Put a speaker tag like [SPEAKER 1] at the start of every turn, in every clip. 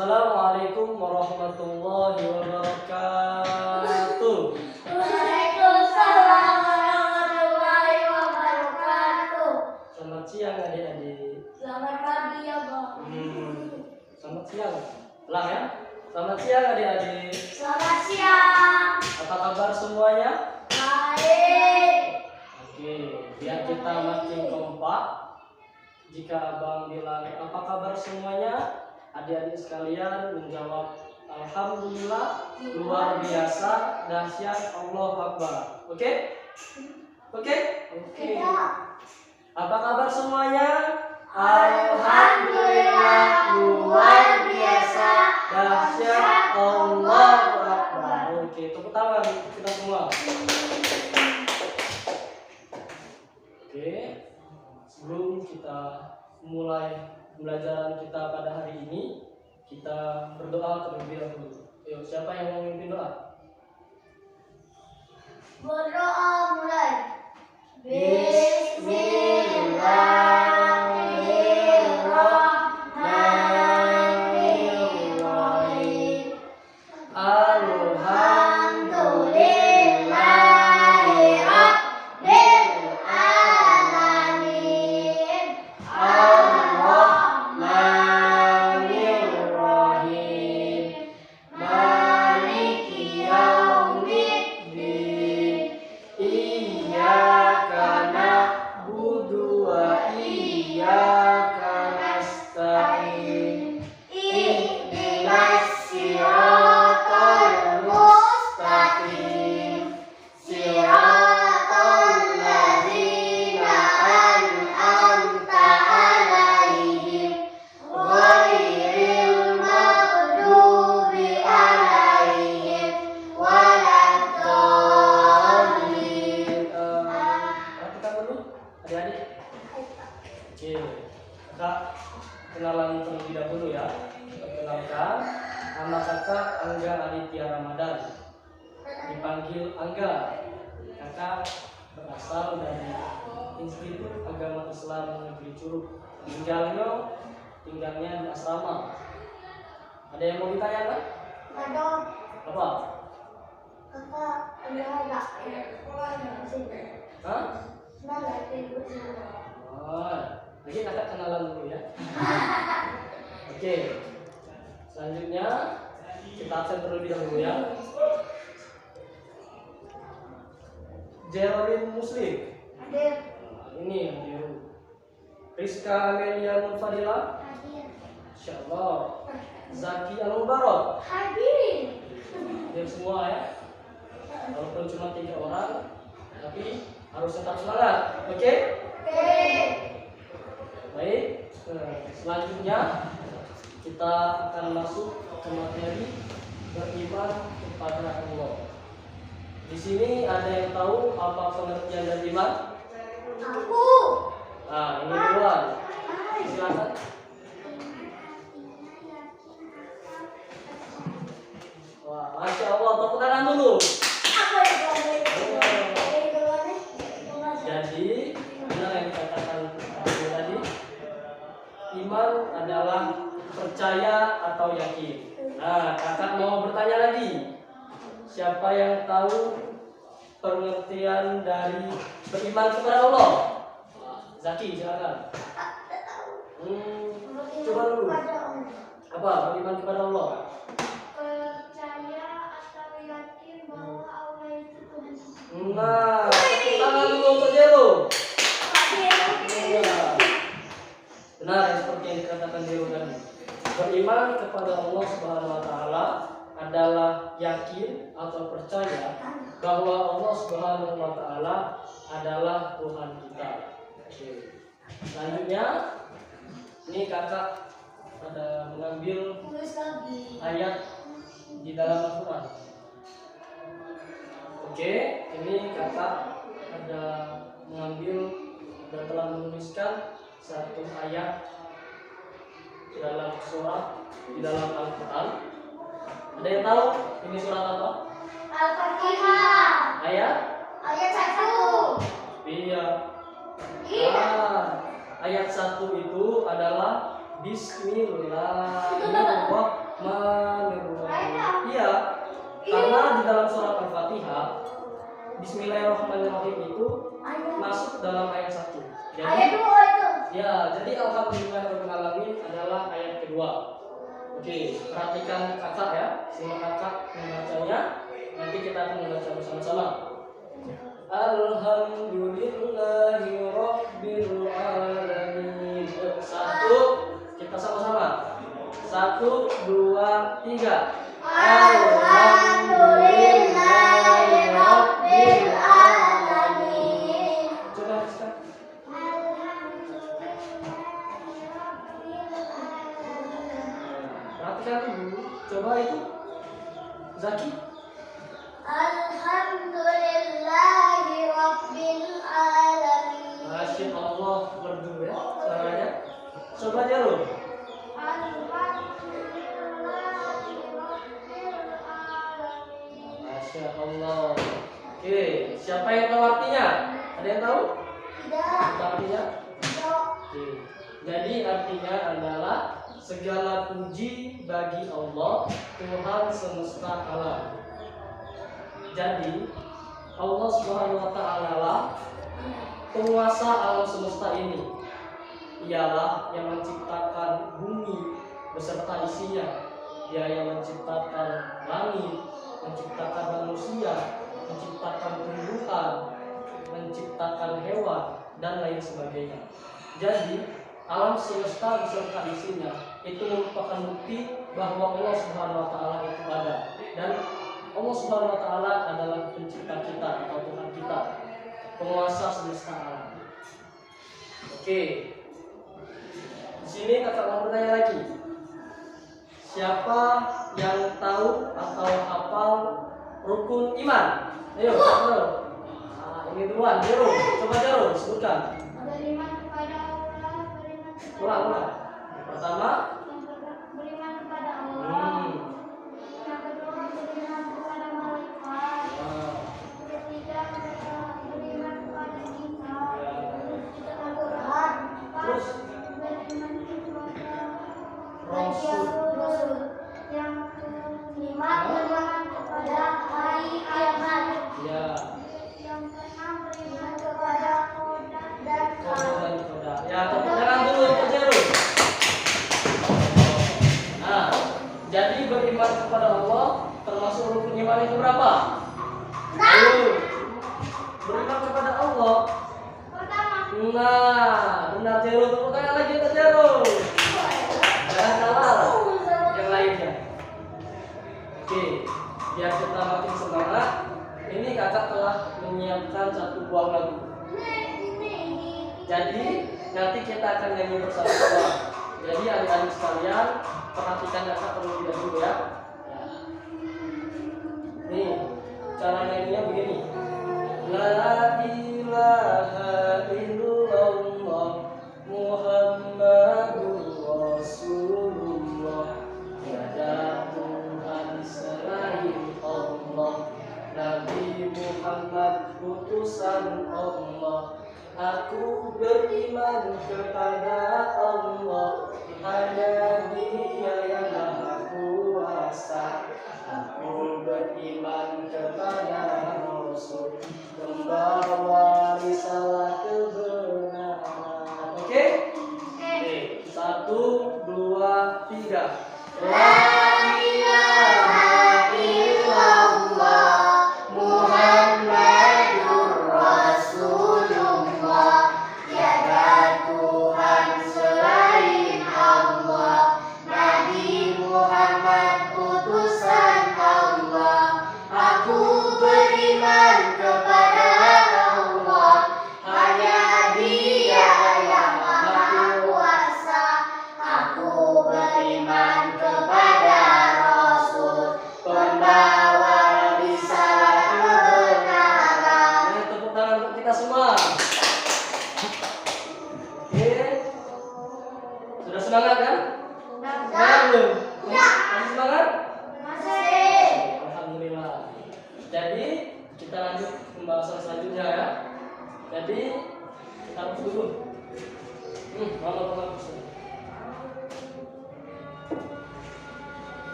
[SPEAKER 1] Assalamualaikum warahmatullahi wabarakatuh.
[SPEAKER 2] Waalaikumsalam warahmatullahi wabarakatuh.
[SPEAKER 1] Selamat siang adik-adik.
[SPEAKER 2] Selamat pagi ya, Bang.
[SPEAKER 1] Selamat siang. Ulang ya. Selamat siang adik-adik.
[SPEAKER 2] Selamat siang.
[SPEAKER 1] Apa kabar semuanya?
[SPEAKER 2] Baik.
[SPEAKER 1] Oke, biar kita makin kompak. Jika abang bilang apa kabar semuanya, adik-adik sekalian menjawab alhamdulillah, luar biasa, dahsyat, Allahu Akbar. Oke? Oke? Oke. Apa kabar semuanya?
[SPEAKER 2] Alhamdulillah, luar biasa,
[SPEAKER 1] dahsyat, Allahu Akbar. Oke, tepuk tangan kita semua. Oke, sebelum kita mulai pembelajaran kita pada hari ini, kita berdoa terlebih dahulu. Yuk, siapa yang mau memimpin doa?
[SPEAKER 2] Berdoa mulai. Bismillahirrahmanirrahim. Alhamdulillahi Rabbil alamin. Ar-Rahmanir-Rahim. Maliki yaumiddin. Iyyaka na'budu wa iyyaka nasta'in. Ihdinas siratal mustaqim. Siratal ladzina an'amta 'alaihim ghairil maghdubi 'alaihim waladdallin.
[SPEAKER 1] Perhatikan dulu adik-adik. Oke, kakak kenalan terlebih dahulu ya. Perkenalkan, nama kakak Angga Aditya Ramadan, dipanggil Angga. Kakak berasal dari Institut Agama Islam Negeri Curug. Tinggalnya di asrama. Ada yang mau ditanyakan?
[SPEAKER 2] Ada
[SPEAKER 1] Apa?
[SPEAKER 2] kakak ada
[SPEAKER 1] Hah?
[SPEAKER 2] Semangat.
[SPEAKER 1] Lagi kakak kenalan dulu ya. Oke, selanjutnya kita absen terlebih dahulu ya. Geraldine Muslim.
[SPEAKER 2] Hadir.
[SPEAKER 1] Ini yang biru. Rizka Amelia Nurfadila.
[SPEAKER 2] Hadir.
[SPEAKER 1] Insyaallah. Zaki Al-Mubarak.
[SPEAKER 2] Hadir.
[SPEAKER 1] Hadir semua ya. Walaupun cuma 3 orang, tapi harus tetap semangat. Oke?
[SPEAKER 2] Oke.
[SPEAKER 1] Baik. Selanjutnya kita akan masuk ke materi beriman kepada Allah. Di sini ada yang tahu apa pengertian dari iman?
[SPEAKER 2] Aku.
[SPEAKER 1] Nah, ini duluan. Silakan. Wah, masya Allah, tepuk tangan dulu.
[SPEAKER 2] Apa yang
[SPEAKER 1] Jadi, benar yang dikatakan tadi, iman adalah percaya atau yakin. Nah, kakak mau bertanya lagi. Siapa yang tahu pengertian dari beriman kepada Allah? Zaki, silakan. Coba dulu. Apa beriman kepada Allah?
[SPEAKER 2] Percaya atau yakin bahwa Allah itu Tuhan.
[SPEAKER 1] Nah, tepuk tangan dulu untuk Jero. Benar ya, seperti yang dikatakan Jero tadi. Beriman kepada Allah Subhanahu wa taala adalah yakin atau percaya bahwa Allah Subhanahu wa taala adalah Tuhan kita. Oke. Selanjutnya ini kakak ada mengambil
[SPEAKER 2] Tulis lagi.
[SPEAKER 1] ayat di dalam Al-Quran. Oke, ini kakak ada mengambil dan telah menuliskan satu ayat dalam surah di dalam Al-Quran. Ada yang tahu ini surat apa?
[SPEAKER 2] Al-Fatihah.
[SPEAKER 1] Ayat?
[SPEAKER 2] Ayat 1.
[SPEAKER 1] Iya.
[SPEAKER 2] Iya.
[SPEAKER 1] Ayat 1 itu adalah Bismillahirrahmanirrahim. Bismillahirrahmanirrahim. Iya, karena di dalam surat Al-Fatihah Bismillahirrahmanirrahim itu masuk dalam ayat 1.
[SPEAKER 2] Ayat 2 itu.
[SPEAKER 1] Ya, jadi Alhamdulillahirrahmanirrahim adalah ayat kedua. Oke, perhatikan kakak ya, semua kakak membacanya. Nanti kita akan membaca bersama-sama. Alhamdulillahirabbil alamin. Satu, kita sama-sama. 1, 2, 3.
[SPEAKER 2] Alhamdulillahirabbil alamin.
[SPEAKER 1] Coba Rizka. Perhatikan dulu. Coba itu Zaki.
[SPEAKER 2] Alhamdulillahirabbil alamin.
[SPEAKER 1] Masya Allah, merdu ya suaranya. Coba Jarul. Masya Allah. Oke, siapa yang tahu artinya? Ada yang tahu?
[SPEAKER 2] Tidak.
[SPEAKER 1] Apa artinya? Oke. Jadi artinya adalah segala puji bagi Allah, Tuhan semesta alam. Jadi Allah Subhanahu wa taala lah penguasa alam semesta ini. Ialah yang menciptakan bumi beserta isinya. Dia yang menciptakan langit, menciptakan manusia, menciptakan tumbuhan, menciptakan hewan dan lain sebagainya. Jadi alam semesta beserta isinya itu merupakan bukti bahwa Allah Subhanahu wa taala itu ada, dan Allah Subhanahu wa taala adalah pencipta kita atau Tuhan kita, penguasa semesta alam. Oke. Di sini kakak mau bertanya lagi. Siapa yang tahu atau hafal rukun iman? Ayo, ini duluan, Jero. Coba Jero sebutkan.
[SPEAKER 2] Beriman kepada Allah, beriman kepada
[SPEAKER 1] Ulang. Pertama,
[SPEAKER 2] beriman kepada Allah.
[SPEAKER 1] hmm.
[SPEAKER 2] Yang kedua, beriman kepada malaikat.
[SPEAKER 1] Nah,
[SPEAKER 2] Ketiga, beriman kepada kitab.
[SPEAKER 1] ya.
[SPEAKER 2] Al-Quran.
[SPEAKER 1] Terus?
[SPEAKER 2] Beriman kepada
[SPEAKER 1] Rasul.
[SPEAKER 2] Rasul. Yang kelima, beriman kepada hari kiamat.
[SPEAKER 1] Ya.
[SPEAKER 2] Yang keenam, beriman kepada qadar dan
[SPEAKER 1] Kodo
[SPEAKER 2] qadar.
[SPEAKER 1] dan koda. Ya, tepuk tangan dulu untuk Jero. Nah, jadi beriman kepada Allah termasuk rukun iman itu berapa? Ayo. Beriman kepada Allah.
[SPEAKER 2] Pertama.
[SPEAKER 1] Nah, benar Jero, tepuk tangan lagi untuk Jero. Jangan kalah yang lainnya. Oke, biar kita makin semangat, ini kakak telah menyiapkan satu buah lagu. Jadi nanti kita akan nyanyi bersama-sama. Jadi adik-adik sekalian, perhatikan kakak terlebih dahulu ya. Nih, cara nyanyinya begini. La ilaha illallah Muhammadur Rasulullah. Tiada Tuhan selain Allah, Nabi Muhammad utusan Allah. Aku beriman kepada Allah, hanya Dia yang Maha Kuasa. Aku beriman kepada Rasul, membawa risalah kebenaran. Oke? Oke. 1, 2, 3. La ilaha illallah Muhammadur Rasulullah. Tiada Tuhan selain Allah, Nabi Muhammad utusan Allah. Aku beriman kepada Allah, hanya Dia yang Maha Kuasa. Aku beriman kepada Rasul, pembawa risalah kebenaran. Ini tepuk tangan untuk kita semua. Oke, sudah semangat kan? Semangat belum? Masih semangat?
[SPEAKER 2] Masih.
[SPEAKER 1] Alhamdulillah. Jadi kita lanjut pembahasan selanjutnya ya. Jadi kita harus dulu. Mama.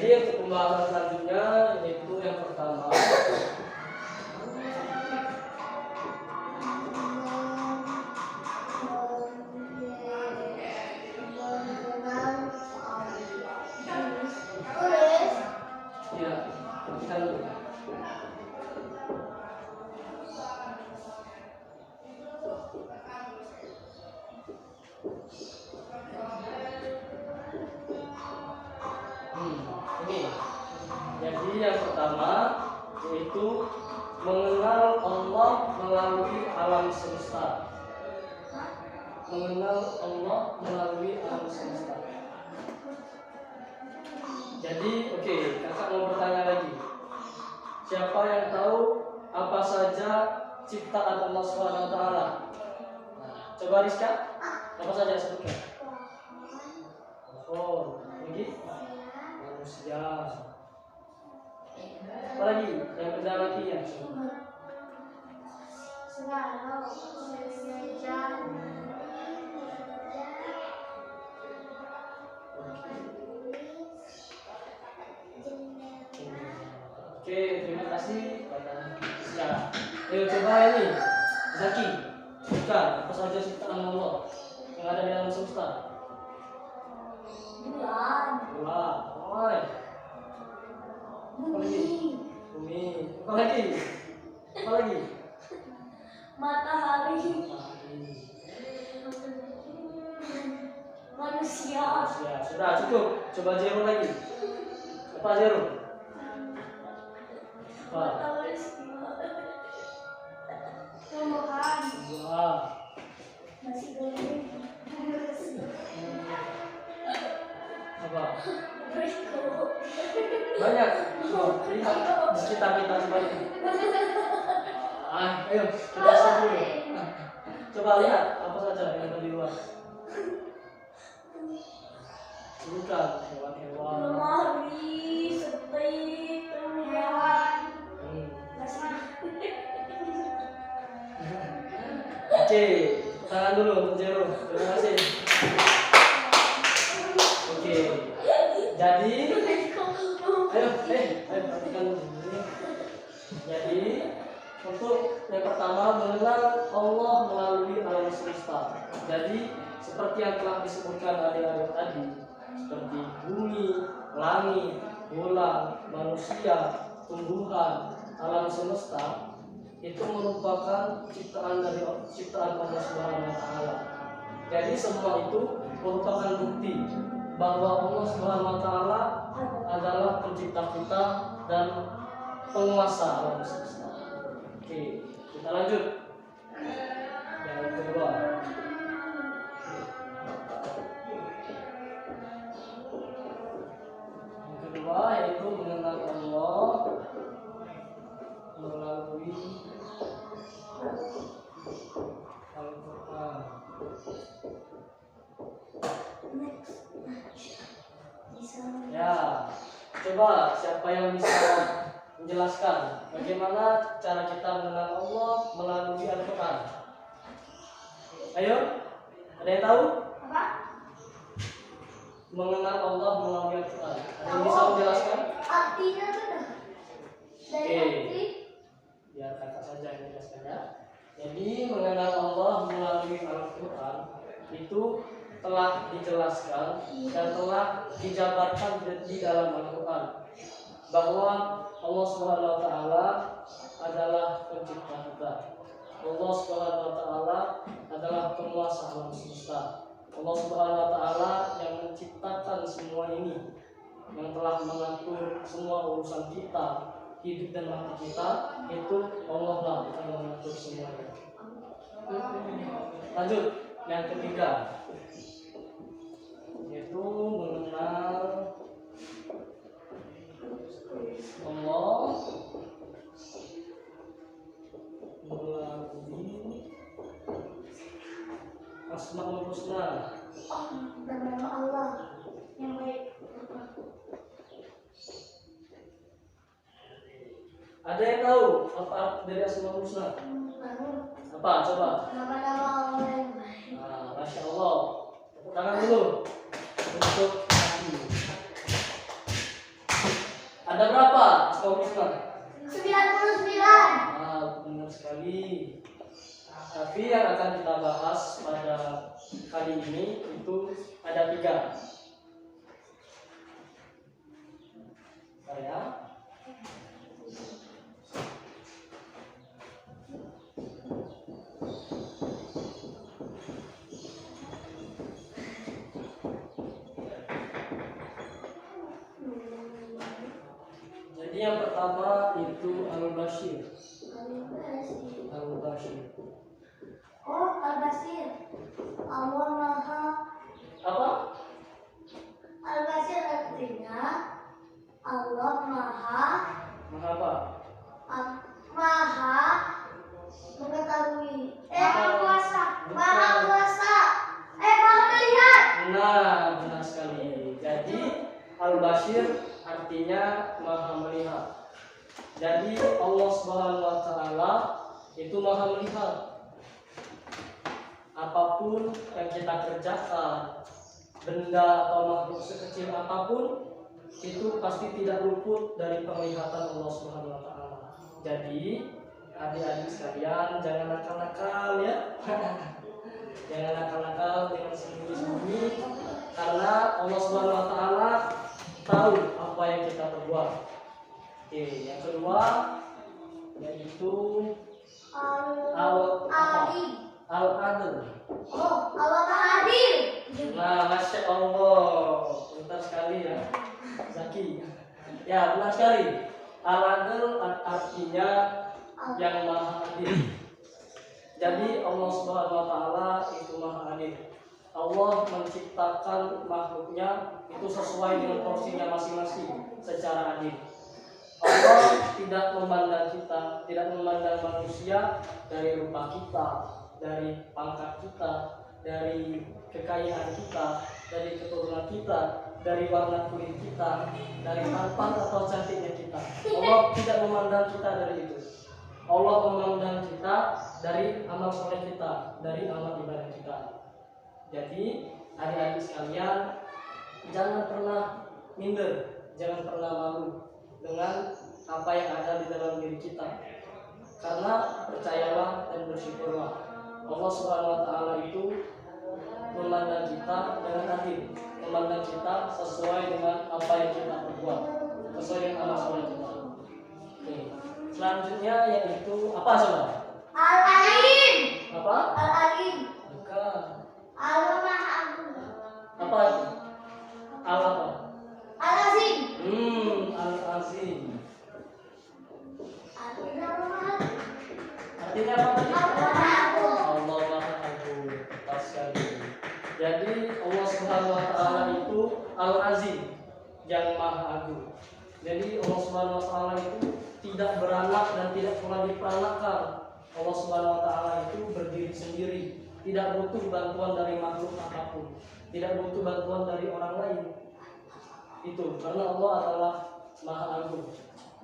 [SPEAKER 1] Jadi untuk pembahasan selanjutnya yaitu yang pertama ya kita dulu. Ini. Jadi yang pertama yaitu mengenal Allah melalui alam semesta. Mengenal Allah melalui alam semesta. Jadi, oke, kakak mau bertanya lagi. Siapa yang tahu apa saja ciptaan Allah Subhanahu wa taala? Nah, coba Rizka, apa saja sebutkan? Oh, lagi? Manusia. Apa lagi? Yang benda mati ya? Oke, terima kasih pada Rizka. Ayo coba ini, Zaki, sebutkan apa saja ciptaan Allah yang ada di alam semesta?
[SPEAKER 2] Bulan,
[SPEAKER 1] Bulan, oi.
[SPEAKER 2] bumi,
[SPEAKER 1] Bumi, apa lagi? Apa lagi?
[SPEAKER 2] matahari,
[SPEAKER 1] Matahari.
[SPEAKER 2] manusia,
[SPEAKER 1] Ya, sudah cukup. Coba zero lagi. Apa zero? Apa?
[SPEAKER 2] matahari, tumbuhan,
[SPEAKER 1] Dua.
[SPEAKER 2] nasi goreng,
[SPEAKER 1] Apa?
[SPEAKER 2] berikut,
[SPEAKER 1] Banyak. Oh, lihat di sekitar kita semuanya. Ayo kita stop dulu. Coba lihat apa saja yang ada di luar. Sebutkan hewan-hewan.
[SPEAKER 2] lemari, setrika, hewan, nasi.
[SPEAKER 1] Oke, tangan dulu untuk zero. Terima kasih. Oke. Jadi, ayo perhatikan dulu. Jadi, untuk yang pertama mengenal Allah melalui alam semesta. Jadi, seperti yang telah disebutkan adik-adik tadi, seperti bumi, langit, bulan, manusia, tumbuhan, alam semesta, itu merupakan ciptaan Allah Subhanahu wa taala. Jadi semua itu merupakan bukti bahwa Allah Subhanahu wa taala adalah pencipta kita dan penguasa alam semesta. Oke, kita lanjut. Yang kedua. Yang kedua yaitu mengenal Allah melalui Al-Quran. Ya, coba siapa yang bisa menjelaskan bagaimana cara kita mengenal Allah melalui Al-Quran? Ayo, ada yang tahu?
[SPEAKER 2] Apa?
[SPEAKER 1] Mengenal Allah melalui Al-Quran. Ada yang bisa menjelaskan?
[SPEAKER 2] Artinya tuh dari
[SPEAKER 1] Oke.
[SPEAKER 2] arti
[SPEAKER 1] Biar kakak saja yang menjelaskan ya. Jadi mengenal Allah melalui Al-Quran itu telah dijelaskan dan telah dijabarkan di dalam Al-Quran bahwa Allah Subhanahu wa taala adalah pencipta kita. Allah Subhanahu wa taala adalah penguasa alam semesta. Allah Subhanahu wa taala yang menciptakan semua ini, yang telah mengatur semua urusan kita, hidup dan mati kita, itu Allah lah yang mengatur semuanya. Lanjut, yang ketiga yaitu mengenal Allah melalui Asmaul Husna.
[SPEAKER 2] nama Allah yang baik.
[SPEAKER 1] Ada yang tahu apa arti dari Asmaul Husna? Apa? Coba.
[SPEAKER 2] Nama-nama Allah yang baik.
[SPEAKER 1] Nah, Masya Allah. Tepuk tangan dulu untuk Aki. Ada berapa Asmaul Husna?
[SPEAKER 2] 99.
[SPEAKER 1] Benar sekali. Tapi yang akan kita bahas pada kali ini itu ada 3. Ya. Jadi yang pertama itu Al-Bashir. Al-Bashir.
[SPEAKER 2] Oh, Al-Basir. Allah Maha.
[SPEAKER 1] Apa?
[SPEAKER 2] Al-Basir artinya Allah Maha.
[SPEAKER 1] Maha apa?
[SPEAKER 2] Maha mengetahui.
[SPEAKER 1] Maha
[SPEAKER 2] Kuasa.
[SPEAKER 1] Bukan.
[SPEAKER 2] Maha kuasa. Maha melihat.
[SPEAKER 1] Nah, benar sekali. Jadi Al-Bashir artinya Maha melihat. Jadi Allah Subhanahu wa taala itu Maha melihat. Apapun yang kita kerjakan, benda atau makhluk sekecil apapun, itu pasti tidak luput dari penglihatan Allah Subhanahu wa taala. Jadi, adik-adik sekalian jangan nakal-nakal ya. Jangan nakal-nakal dengan sembunyi-sembunyi, karena Allah Subhanahu wa taala tahu apa yang kita perbuat. Oke, yang kedua yaitu
[SPEAKER 2] Al-Adil.
[SPEAKER 1] Al-Adl.
[SPEAKER 2] Oh, Allah Maha Adil.
[SPEAKER 1] Nah, Masya Allah, pintar sekali ya, Zaki. Ya, benar sekali. Al-Adl artinya yang Maha Adil. Jadi Allah Subhanahu wa taala itu Maha Adil. Allah menciptakan makhluknya itu sesuai dengan porsinya masing-masing secara adil. Allah tidak memandang kita, tidak memandang manusia dari rupa kita, dari pangkat kita, dari kekayaan kita, dari keturunan kita, dari warna kulit kita, dari tampan atau cantiknya kita. Allah tidak memandang kita dari itu. Allah memandang kita dari amal soleh kita, dari amal ibadah kita. Jadi adik-adik sekalian, jangan pernah minder, jangan pernah malu dengan apa yang ada di dalam diri kita. Karena percayalah dan bersyukurlah, Allah Subhanahu wa taala itu memandang kita dengan adil, memandang kita sesuai dengan apa yang kita perbuat, sesuai dengan amal soleh kita. Oke. Selanjutnya yaitu apa saudara?
[SPEAKER 2] Al-Alim.
[SPEAKER 1] Apa?
[SPEAKER 2] Al-Alim.
[SPEAKER 1] Bukan.
[SPEAKER 2] Allah Maha Agung.
[SPEAKER 1] Apa itu? Al apa?
[SPEAKER 2] Al-Azim.
[SPEAKER 1] Al-Azim.
[SPEAKER 2] Artinya Allah Maha Agung.
[SPEAKER 1] Artinya apa tadi?
[SPEAKER 2] Allah Maha Agung.
[SPEAKER 1] Allah Maha Agung. Pas sekali. Jadi Allah Subhanahu wa taala itu Al-Azim, yang Maha Agung. Jadi Allah Subhanahu wa taala itu tidak beranak dan tidak pernah diperanakan. Allah Subhanahu wa taala itu berdiri sendiri, tidak butuh bantuan dari makhluk apapun, tidak butuh bantuan dari orang lain. Itu karena Allah adalah Maha Agung.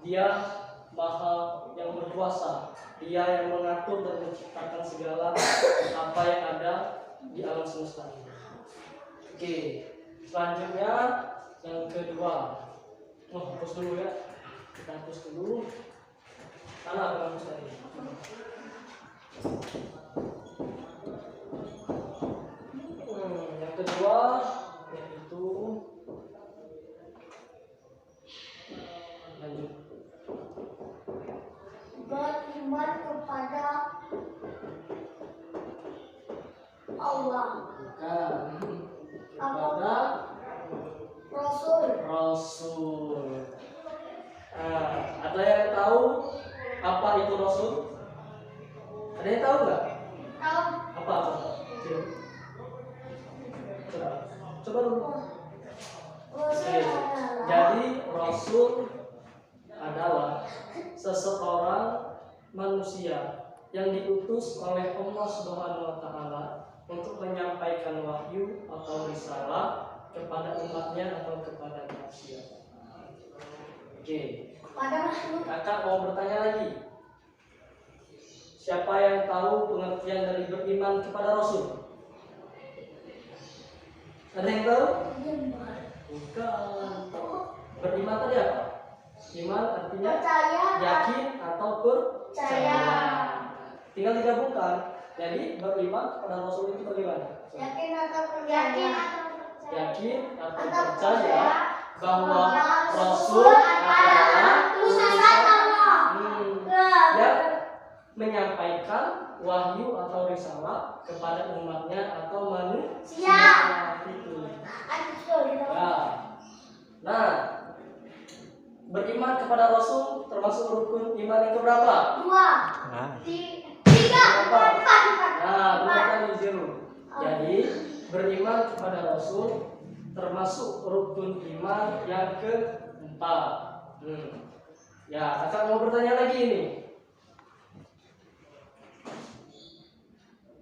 [SPEAKER 1] Dia Maha yang berkuasa. Dia yang mengatur dan menciptakan segala apa yang ada di alam semesta ini. Oke, selanjutnya yang kedua. Hapus dulu ya. Kita hapus dulu. Mana penghapus tadi? Yang kedua yaitu lanjut.
[SPEAKER 2] Beriman kepada Allah.
[SPEAKER 1] Bukan. Kepada Rasul. Ada yang tahu apa itu Rasul? Ada yang tahu nggak?
[SPEAKER 2] Tahu.
[SPEAKER 1] Apa? Coba dulu.
[SPEAKER 2] Rasul adalah
[SPEAKER 1] Jadi Rasul adalah seseorang manusia yang diutus oleh Allah Subhanahu wa taala untuk menyampaikan wahyu atau risalah kepada umatnya atau kepada manusia. Oke.
[SPEAKER 2] pada makhluk.
[SPEAKER 1] Kakak mau bertanya lagi. Siapa yang tahu pengertian dari beriman kepada Rasul? Ada yang tahu? Bukan. Beriman tadi apa? Iman artinya
[SPEAKER 2] Percaya.
[SPEAKER 1] yakin atau percaya. Tinggal digabungkan. Jadi beriman kepada Rasul itu bagaimana?
[SPEAKER 2] Yakin atau percaya.
[SPEAKER 1] Yakin atau
[SPEAKER 2] Atau
[SPEAKER 1] percaya bahwa Rasul
[SPEAKER 2] Rasul
[SPEAKER 1] adalah
[SPEAKER 2] utusan Allah.
[SPEAKER 1] yang menyampaikan wahyu atau risalah kepada umatnya atau manusia. Itu. Ya. Nah, beriman kepada Rasul termasuk rukun iman yang keberapa?
[SPEAKER 2] 2, 3, 4.
[SPEAKER 1] Nah, bukan zero. Jadi beriman kepada Rasul termasuk rukun iman yang keempat. Ya, kakak mau bertanya lagi ini.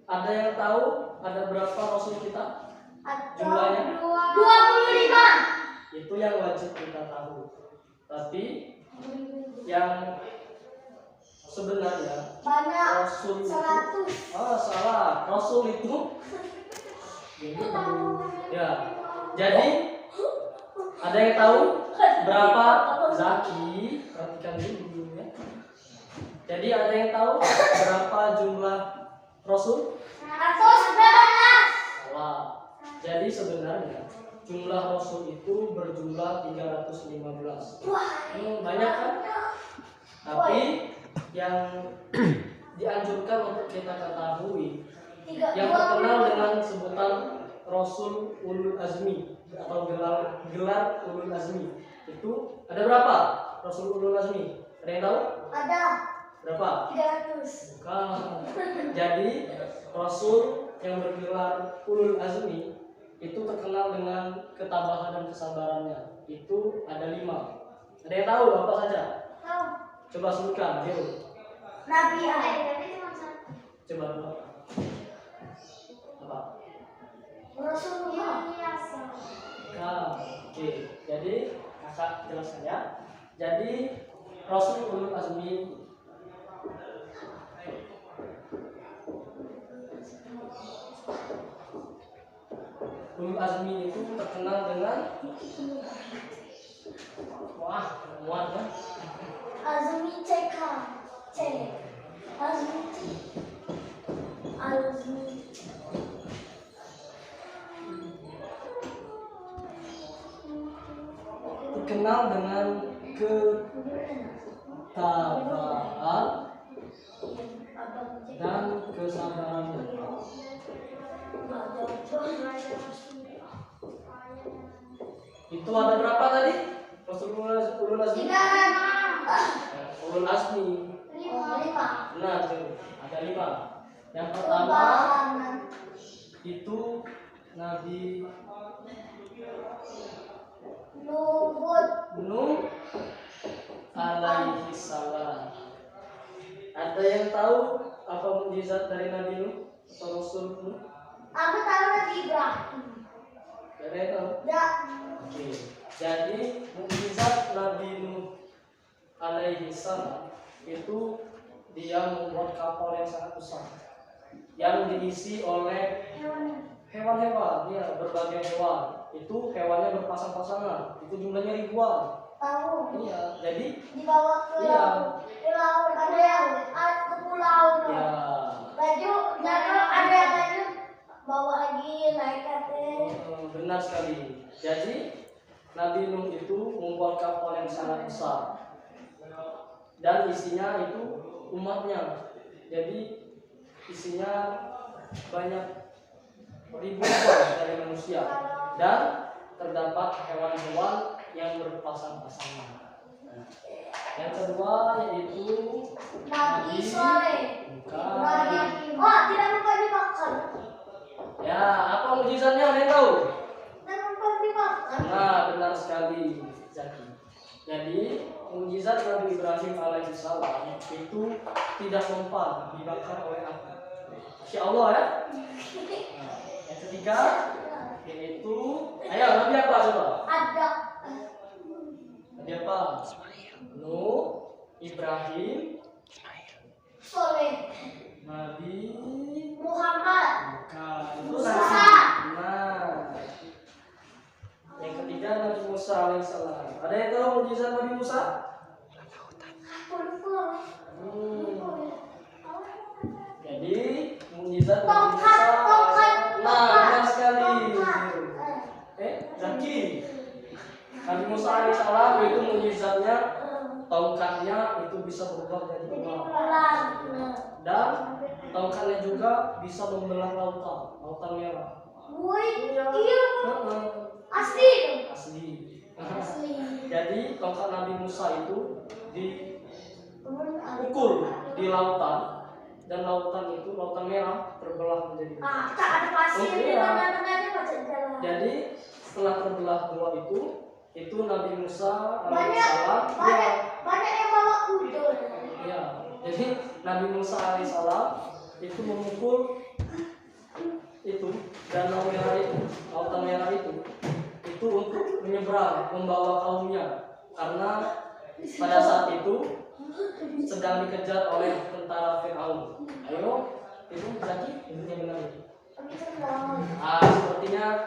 [SPEAKER 1] Ada yang tahu ada berapa Rasul kita? Jumlahnya?
[SPEAKER 2] 25.
[SPEAKER 1] Itu yang wajib kita tahu. Tapi yang sebenarnya
[SPEAKER 2] Banyak.
[SPEAKER 1] Rasul itu
[SPEAKER 2] 100.
[SPEAKER 1] salah. Rasul itu ya. Jadi ada yang tahu berapa Zaki? Perhatikan dulu ya. Jadi ada yang tahu berapa jumlah Rasul?
[SPEAKER 2] 119.
[SPEAKER 1] Salah. Jadi sebenarnya jumlah Rasul itu berjumlah 315. Banyak kan? Tapi yang dianjurkan untuk kita ketahui yang terkenal dengan sebutan Rasul Ulul Azmi atau gelar Ulul Azmi itu ada berapa? Rasul Ulul Azmi ada yang tahu?
[SPEAKER 2] Ada
[SPEAKER 1] Berapa?
[SPEAKER 2] 300.
[SPEAKER 1] Bukan. Jadi Rasul yang bergelar Ulul Azmi itu terkenal dengan ketabahan dan kesabarannya. Itu ada 5. Ada yang tahu apa saja?
[SPEAKER 2] Tahu.
[SPEAKER 1] Coba sebutkan. Yuk.
[SPEAKER 2] Nabi Adam.
[SPEAKER 1] Coba dulu. Apa?
[SPEAKER 2] Rasulullah.
[SPEAKER 1] Oke. Jadi kakak jelaskan ya. Jadi Rasul Ulul Azmi Ulul Azmi itu terkenal dengan muat kan?
[SPEAKER 2] Azmi CK. C. Azmi T. Azmi.
[SPEAKER 1] Terkenal dengan ketabahan dan kesabarannya. Itu ada berapa tadi? Rasulullah Ulul Azmi?
[SPEAKER 2] 3.
[SPEAKER 1] Ulul Azmi.
[SPEAKER 2] 5.
[SPEAKER 1] Benar tuh. Ada 5. Yang pertama itu Nabi Nuh alaihi salam. Ada yang tahu apa mukjizat dari Nabi Nuh atau Rasul Nuh?
[SPEAKER 2] Aku tahu Nabi Ibrahim.
[SPEAKER 1] Ada yang tahu?
[SPEAKER 2] Ya.
[SPEAKER 1] Oke. Jadi mukjizat Nabi Nuh alaihi salam itu dia membuat kapal yang sangat besar yang diisi oleh hewan-hewan, ya berbagai hewan. Itu hewannya berpasang-pasangan. Itu jumlahnya ribuan.
[SPEAKER 2] Tahu.
[SPEAKER 1] Iya. Jadi
[SPEAKER 2] Dibawa ke laut. Ke laut. Ada yang ke pulau.
[SPEAKER 1] ya.
[SPEAKER 2] Baju. Ada yang lanjut. Bawa lagi naik kate.
[SPEAKER 1] Benar sekali. Jadi Nabi Nuh itu membuat kapal yang sangat besar dan isinya itu umatnya. Jadi isinya banyak ribuan dari manusia dan terdapat hewan-hewan yang berpasang-pasangan. Yang kedua yaitu
[SPEAKER 2] Nabi Soleh.
[SPEAKER 1] bukan.
[SPEAKER 2] Oh, tidak lupa dimakan.
[SPEAKER 1] Ya, apa mujizatnya ada yang tahu?
[SPEAKER 2] Tidak lupa dimakan.
[SPEAKER 1] Nah, benar sekali, Zaki. Jadi mujizat Nabi Ibrahim alaihissalam itu tidak mempan dibakar oleh api. Masya Allah ya. Nah, yang ketiga yaitu, ayo Nabi apa coba?
[SPEAKER 2] Ada.
[SPEAKER 1] Nabi apa? Nuh, Ibrahim,
[SPEAKER 2] Soleh.
[SPEAKER 1] Nabi
[SPEAKER 2] Muhammad.
[SPEAKER 1] bukan. Itu
[SPEAKER 2] Musa.
[SPEAKER 1] Nabi. Nah, yang ketiga Nabi Musa alaihissalam. Ada yang tahu mujizat Nabi Musa? mukjizat Nabi Musa. Nah, benar sekali. Zaki. Nabi Musa alaihissalam itu mukjizatnya tongkatnya itu bisa berubah jadi ular. Dan tongkatnya juga bisa membelah lautan merah.
[SPEAKER 2] Iya. Asli. Jadi
[SPEAKER 1] tongkat Nabi Musa itu dipukul di lautan dan lautan merah terbelah menjadi dua.
[SPEAKER 2] Tak ada pasir di tengah-tengahnya macam jalan.
[SPEAKER 1] Jadi setelah terbelah dua itu Nabi Musa
[SPEAKER 2] banyak yang bawa udon.
[SPEAKER 1] Ya, jadi Nabi Musa alaihissalam itu memukul itu lautan merah itu untuk menyeberang membawa kaumnya, karena pada saat itu sedang dikejar oleh tentara Fir'aun. Ayo, itu Zaki, intinya benar itu. Sepertinya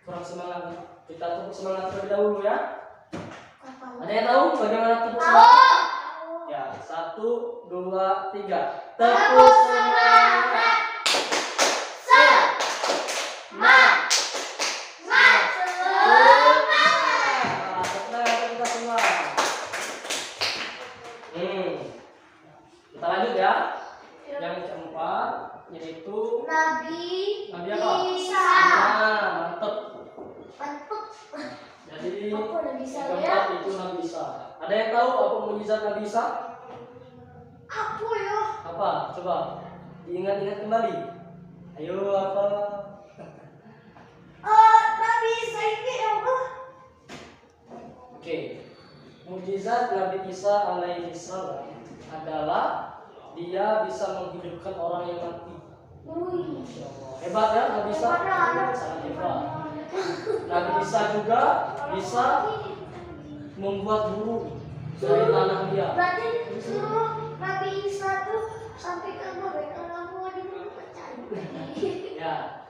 [SPEAKER 1] kurang semangat. Kita tepuk semangat terlebih dahulu ya. Ada yang tahu bagaimana tepuk semangat? Ya, 1, 2, 3. Tepuk semangat. Kita lanjut ya. Yang keempat yaitu Nabi apa?
[SPEAKER 2] Isa.
[SPEAKER 1] Mantep. Jadi yang keempat itu Nabi Isa. Ada yang tahu apa mukjizat Nabi Isa?
[SPEAKER 2] Aku ya.
[SPEAKER 1] Apa? Coba diingat-ingat kembali. Ayo apa?
[SPEAKER 2] Nabi Isa ini apa?
[SPEAKER 1] Oke. Mukjizat Nabi Isa alaihissalam adalah dia bisa menghidupkan orang yang mati. Hebat ya Nabi Isa? Sangat hebat. Nabi Isa juga bisa membuat burung dari tanah liat.
[SPEAKER 2] Berarti suruh Nabi Isa tuh sampai ke mereka mau dipercaya.
[SPEAKER 1] Ya.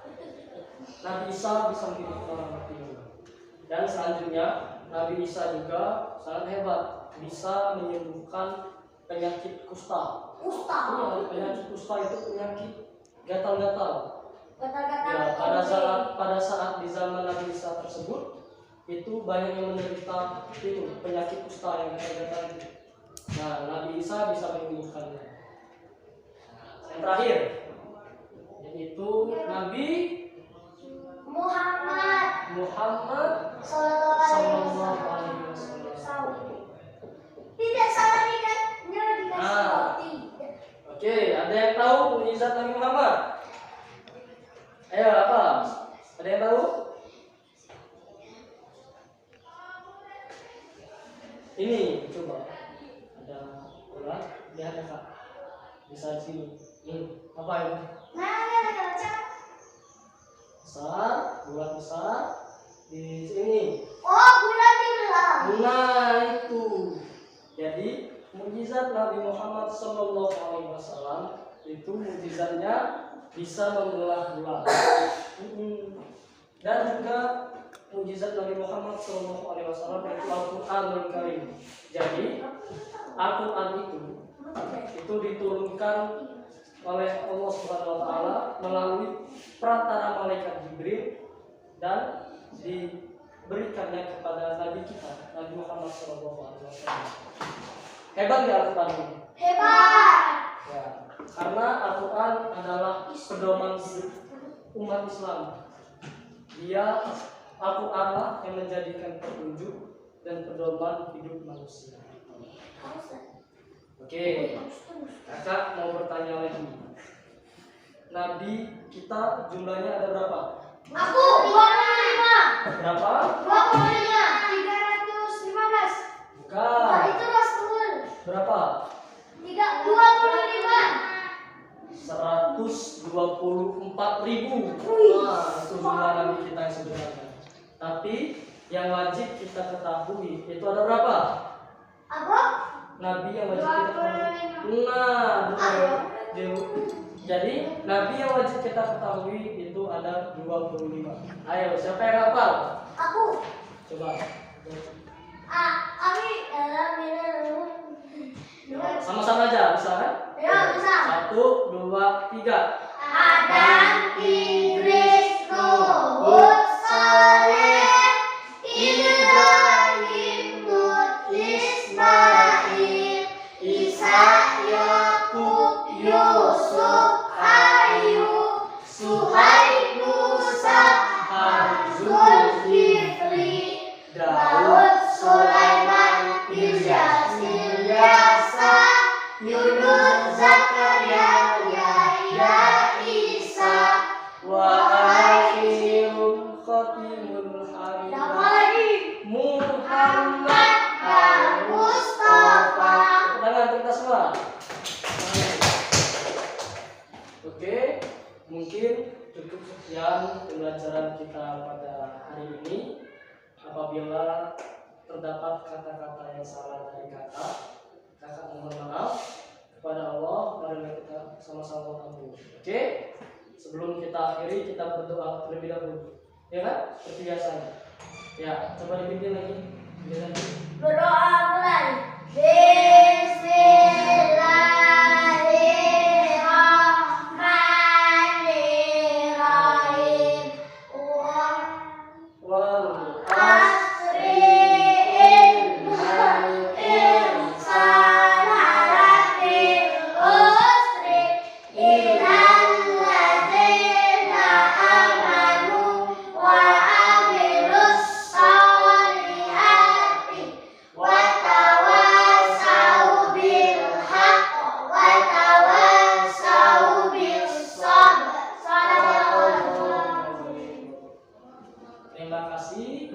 [SPEAKER 1] Nabi Isa bisa menghidupkan orang mati. Dan selanjutnya Nabi Isa juga sangat hebat, bisa menyembuhkan penyakit kusta. Penyakit kusta itu penyakit gatal-gatal. Ya, pada saat di zaman Nabi Isa tersebut itu banyak yang menderita itu penyakit kusta yang gatal-gatal itu. Nah, Nabi Isa bisa menyembuhkannya. Yang terakhir yaitu Nabi Muhammad Sallallahu Alaihi Wasallam.
[SPEAKER 2] Tidak salah dikasih
[SPEAKER 1] Oke, ada yang tahu mukjizat Nabi Muhammad? Ayo apa? Ada yang tahu? Ini coba. Ada bola, lihat ya Kak. Bisa di sini. Apa ini? Bulat besar di sini.
[SPEAKER 2] Bulat dibelah.
[SPEAKER 1] Nah itu. Jadi mukjizat Nabi Muhammad SAW itu mukjizatnya bisa membelah bulan. Dan juga mukjizat Nabi Muhammad SAW yaitu Al-Quranul Karim. Jadi Al-Quran itu diturunkan oleh Allah Subhanahu Wa Taala melalui perantara malaikat Jibril dan diberikannya kepada Nabi kita Nabi Muhammad SAW. Hebat nggak Al-Quran ini?
[SPEAKER 2] Hebat.
[SPEAKER 1] Ya, karena Al-Quran adalah pedoman hidup umat Islam. Dia Al-Quran lah yang menjadikan petunjuk dan pedoman hidup manusia. Oke, Kakak mau bertanya lagi. Nabi kita jumlahnya ada berapa?
[SPEAKER 2] Aku 25.
[SPEAKER 1] Berapa?
[SPEAKER 2] 25. 315.
[SPEAKER 1] Bukan.
[SPEAKER 2] Itu Rasul.
[SPEAKER 1] Berapa?
[SPEAKER 2] 25.
[SPEAKER 1] 124.000. Nah, itu jumlah Nabi kita yang sebenarnya. Tapi yang wajib kita ketahui itu ada berapa?
[SPEAKER 2] Apa?
[SPEAKER 1] Nabi yang wajib kita ketahui. Nah, jadi Nabi yang wajib kita ketahui itu ada 25. Ayo, siapa yang hafal?
[SPEAKER 2] Aku.
[SPEAKER 1] Coba.
[SPEAKER 2] Ami.
[SPEAKER 1] Sama-sama aja, bisa kan?
[SPEAKER 2] Ya, bisa.
[SPEAKER 1] 1, 2, 3.
[SPEAKER 2] Adam, Idris, Nuh, Hud, Saleh, Ibrahim, Lut, Ismail, Ishak, Yakub, Yusuf, Ayub, Suhaib, Musa, Harun, Zulkifli, Daud, Sulaiman, Ilyas, Ilyasa, Yunus, Zakaria, Yahya, Isa,
[SPEAKER 1] wa akhirul khatimul habib Muhammad
[SPEAKER 2] Al-Mustafa.
[SPEAKER 1] Tangan kita semua. Oke, mungkin cukup sekian pembelajaran kita pada hari ini. Apabila terdapat kata-kata yang salah dari kakak mohon maaf kepada Allah. Mari kita sama-sama mengampuni. Oke, sebelum kita akhiri kita berdoa terlebih dahulu, ya kan? Seperti biasanya. Ya, coba dipimpin lagi.
[SPEAKER 2] Berdoa mulai. Bismillahirrahmanirrahim.
[SPEAKER 1] Wal
[SPEAKER 2] Asri innal insana lafii khusr illal ladzina amanu wa amilus sholihati wa tawassaw bil haqq wa tawassaw bis sabr.
[SPEAKER 1] Terima kasih.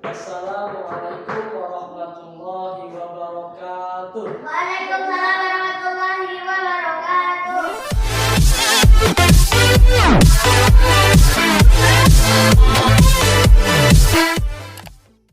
[SPEAKER 1] Wassalamualaikum